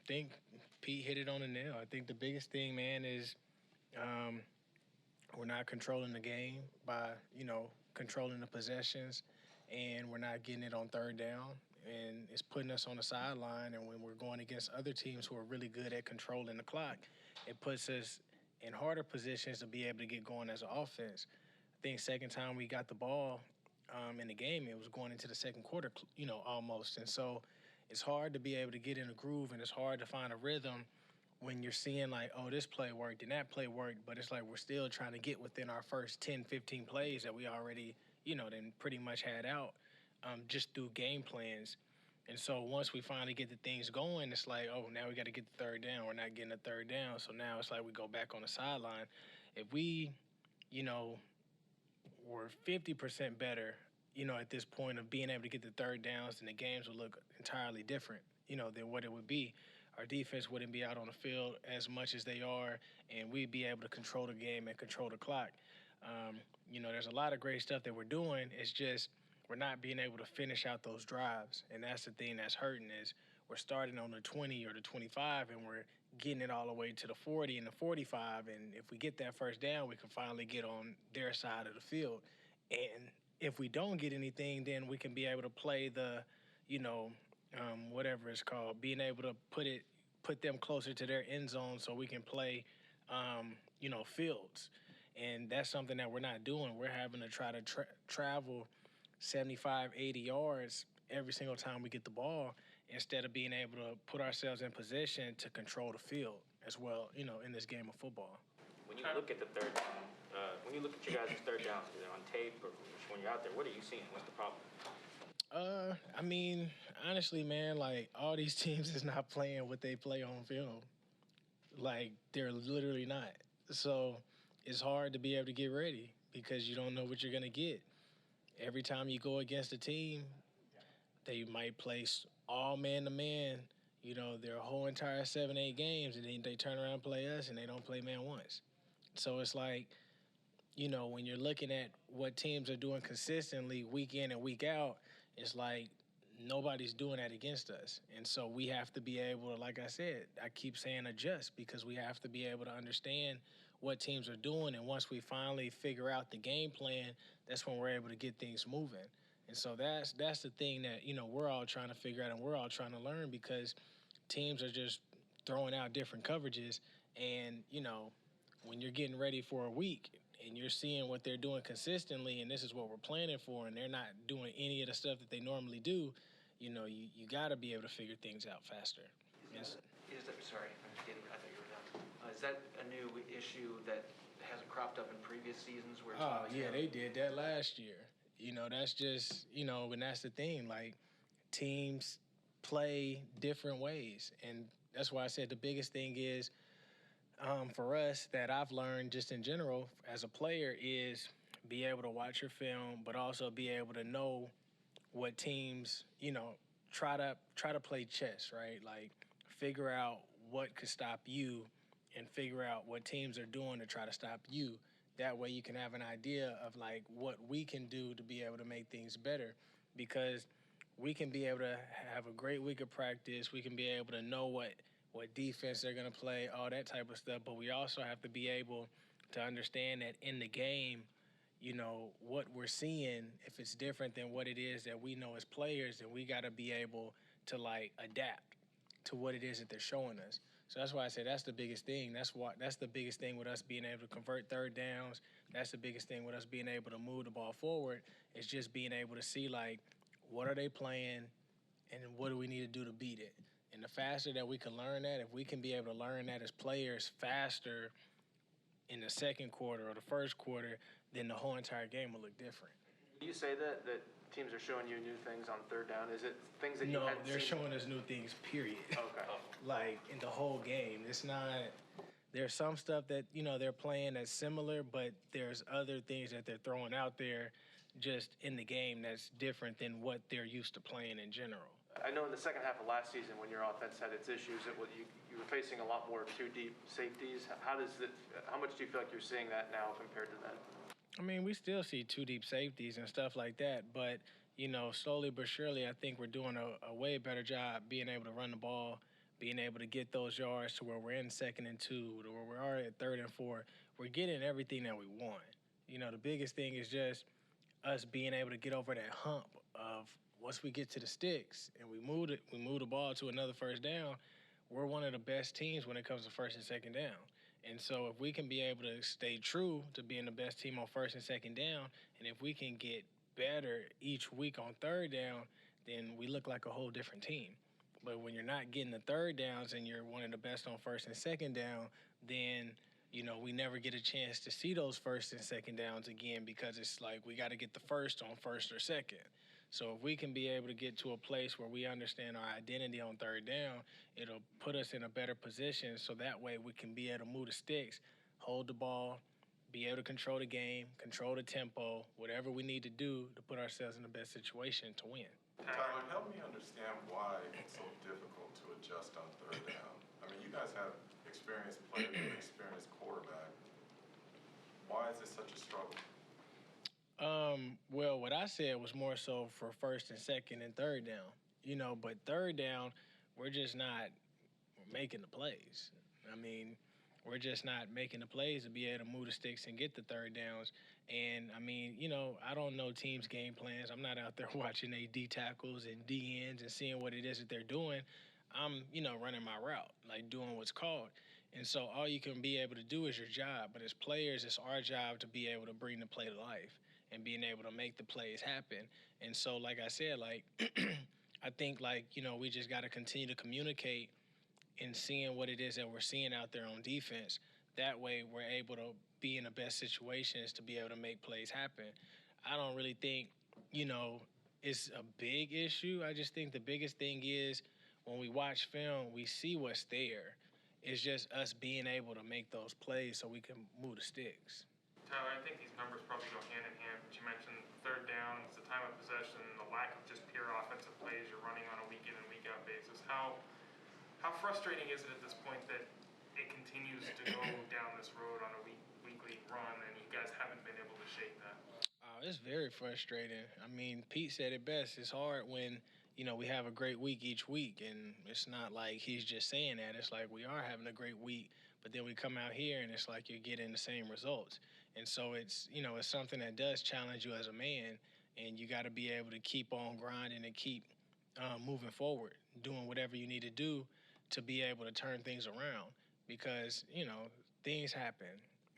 think Pete hit it on the nail. I think the biggest thing, man, is we're not controlling the game by, controlling the possessions, and we're not getting it on third down. And it's putting us on the sideline. And when we're going against other teams who are really good at controlling the clock, it puts us in harder positions to be able to get going as an offense. I think second time we got the ball in the game, it was going into the second quarter, almost. And so it's hard to be able to get in a groove, and it's hard to find a rhythm when you're seeing like, oh, this play worked and that play worked, but it's like we're still trying to get within our first 10, 15 plays that we already, then pretty much had out just through game plans. And so once we finally get the things going, it's like, oh, now we got to get the third down. We're not getting the third down. So now it's like we go back on the sideline. If we, were 50% better, at this point of being able to get the third downs, then the games would look entirely different, than what it would be. Our defense wouldn't be out on the field as much as they are, and we'd be able to control the game and control the clock. There's a lot of great stuff that we're doing. It's just we're not being able to finish out those drives, and that's the thing that's hurting is we're starting on the 20 or the 25, and we're getting it all the way to the 40 and the 45, and if we get that first down, we can finally get on their side of the field. And if we don't get anything, then we can be able to play the, whatever it's called, being able to put them closer to their end zone so we can play, fields. And that's something that we're not doing. We're having to try to travel 75, 80 yards every single time we get the ball instead of being able to put ourselves in position to control the field as well, in this game of football. When you look at the third down, when you look at your guys' third downs, either on tape or when you're out there, what are you seeing? What's the problem? Honestly, man, like all these teams is not playing what they play on film. Like they're literally not. So it's hard to be able to get ready because you don't know what you're going to get. Every time you go against a team, they might place all man-to-man, their whole entire 7-8 games, and then they turn around and play us, and they don't play man once. So it's like, when you're looking at what teams are doing consistently week in and week out, it's like nobody's doing that against us. And so we have to be able to, like I said, I keep saying adjust because we have to be able to understand what teams are doing. And once we finally figure out the game plan, that's when we're able to get things moving. And so that's the thing that, we're all trying to figure out and we're all trying to learn because teams are just throwing out different coverages. And, when you're getting ready for a week and you're seeing what they're doing consistently and this is what we're planning for and they're not doing any of the stuff that they normally do, you got to be able to figure things out faster. Sorry, I thought you were done. Is that a new issue that hasn't cropped up in previous seasons? They did that last year. That's just, and that's the thing. Like, teams play different ways. And that's why I said the biggest thing is for us that I've learned just in general as a player is be able to watch your film, but also be able to know what teams, try to play chess, right? Like, figure out what could stop you and figure out what teams are doing to try to stop you. That way you can have an idea of, like, what we can do to be able to make things better because we can be able to have a great week of practice. We can be able to know what defense they're going to play, all that type of stuff. But we also have to be able to understand that in the game, what we're seeing, if it's different than what it is that we know as players, then we got to be able to, like, adapt to what it is that they're showing us. So that's why I say that's the biggest thing. That's the biggest thing with us being able to convert third downs. That's the biggest thing with us being able to move the ball forward. It's just being able to see, like, what are they playing and what do we need to do to beat it. And the faster that we can learn that, if we can be able to learn that as players faster in the second quarter or the first quarter, then the whole entire game will look different. Do you say that teams are showing you new things on third down? Is it things that you hadn't seen? No, they're showing us new things, period. Okay. Like, in the whole game. It's not – there's some stuff that, they're playing that's similar, but there's other things that they're throwing out there just in the game that's different than what they're used to playing in general. I know in the second half of last season when your offense had its issues, you were facing a lot more two deep safeties. How much do you feel like you're seeing that now compared to then? I mean, we still see two deep safeties and stuff like that, but, slowly but surely I think we're doing a way better job being able to run the ball being able to get those yards to where we're in 2nd and 2, to where we are at 3rd and 4. We're getting everything that we want. The biggest thing is just us being able to get over that hump of once we get to the sticks and we move the ball to another first down, we're one of the best teams when it comes to 1st and 2nd down. And so if we can be able to stay true to being the best team on 1st and 2nd down, and if we can get better each week on 3rd down, then we look like a whole different team. But when you're not getting the 3rd downs and you're one of the best on 1st and 2nd down, then we never get a chance to see those 1st and 2nd downs again, because it's like we got to get the first on 1st or 2nd. So if we can be able to get to a place where we understand our identity on 3rd down, it'll put us in a better position, so that way we can be able to move the sticks, hold the ball, be able to control the game, control the tempo, whatever we need to do to put ourselves in the best situation to win. Tyler, help me understand why it's so difficult to adjust on 3rd down. I mean, you guys have experienced players and experienced quarterback. Why is it such a struggle? Well, what I said was more so for 1st and 2nd and 3rd down. But 3rd down, we're just not making the plays. I mean, we're just not making the plays to be able to move the sticks and get the 3rd downs. And, I mean, I don't know teams' game plans. I'm not out there watching their D tackles and D ends and seeing what it is that they're doing. I'm, running my route, like doing what's called. And so all you can be able to do is your job. But as players, it's our job to be able to bring the play to life and being able to make the plays happen. And so, like I said, I think, we just got to continue to communicate and seeing what it is that we're seeing out there on defense. That way we're able to be in the best situations to be able to make plays happen. I don't really think, it's a big issue. I just think the biggest thing is when we watch film, we see what's there. It's just us being able to make those plays so we can move the sticks. Tyler, I think these numbers probably go hand in hand, but you mentioned 3rd downs, the time of possession, the lack of just pure offensive plays you're running on a week in and week out basis. How frustrating is it at this point that it continues to go down this road on a weekly run and you guys haven't been able to shake that? It's very frustrating. I mean, Pete said it best. It's hard when, we have a great week each week, and it's not like he's just saying that. It's like we are having a great week, but then we come out here and it's like you're getting the same results. And so it's, it's something that does challenge you as a man, and you got to be able to keep on grinding and keep moving forward, doing whatever you need to do to be able to turn things around, because, things happen.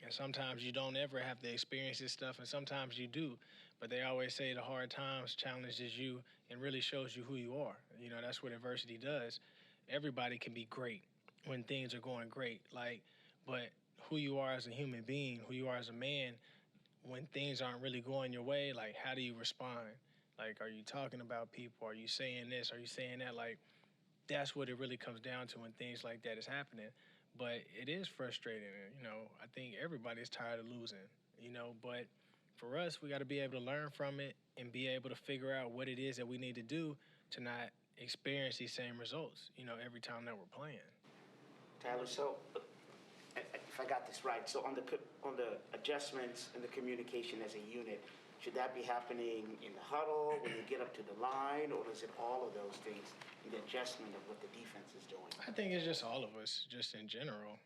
And sometimes you don't ever have to experience this stuff, and sometimes you do. But they always say the hard times challenges you and really shows you who you are. That's what adversity does. Everybody can be great when things are going great. But who you are as a human being, who you are as a man, when things aren't really going your way, how do you respond? Are you talking about people? Are you saying this? Are you saying that? That's what it really comes down to when things like that is happening. But it is frustrating. I think everybody's tired of losing, but for us, we got to be able to learn from it and be able to figure out what it is that we need to do to not experience these same results, every time that we're playing. Tyler, so if I got this right, so on the adjustments and the communication as a unit, should that be happening in the huddle, when you get up to the line, or is it all of those things, and the adjustment of what the defense is doing? I think it's just all of us, just in general.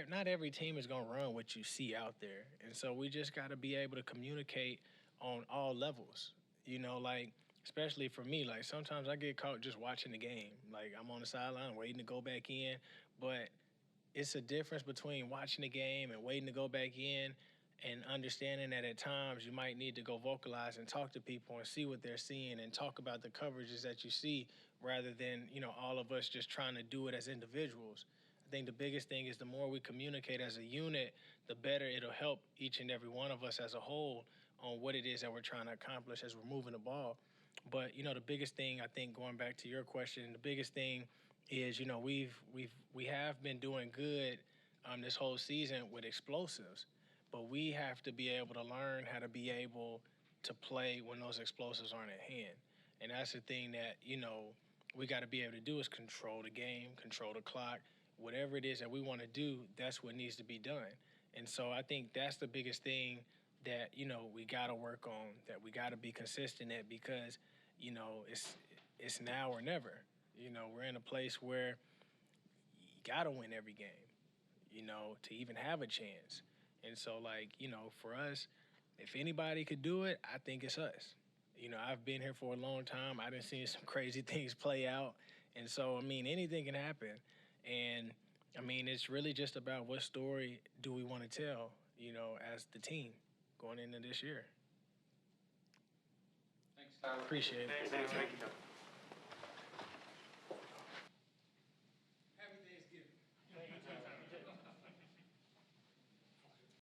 Not every team is going to run what you see out there. And so we just got to be able to communicate on all levels, especially for me. Sometimes I get caught just watching the game. I'm on the sideline waiting to go back in, but it's a difference between watching the game and waiting to go back in and understanding that at times you might need to go vocalize and talk to people and see what they're seeing and talk about the coverages that you see, rather than, all of us just trying to do it as individuals. I think the biggest thing is the more we communicate as a unit, the better it'll help each and every one of us as a whole on what it is that we're trying to accomplish as we're moving the ball. But, the biggest thing, I think, going back to your question, the biggest thing is, we have been doing good this whole season with explosives. But we have to be able to learn how to be able to play when those explosives aren't at hand. And that's the thing that, we got to be able to do, is control the game, control the clock. Whatever it is that we want to do, that's what needs to be done. And so I think that's the biggest thing that, we got to work on, that we got to be consistent at, because, it's now or never. You know, we're in a place where you got to win every game, you know, to even have a chance. And so, like, you know, for us, if anybody could do it, I think it's us. You know, I've been here for a long time. I done seen some crazy things play out. And so, I mean, anything can happen. And, I mean, it's really just about what story do we want to tell, you know, as the team going into this year. Thanks, Tyler. Appreciate it. Thank you.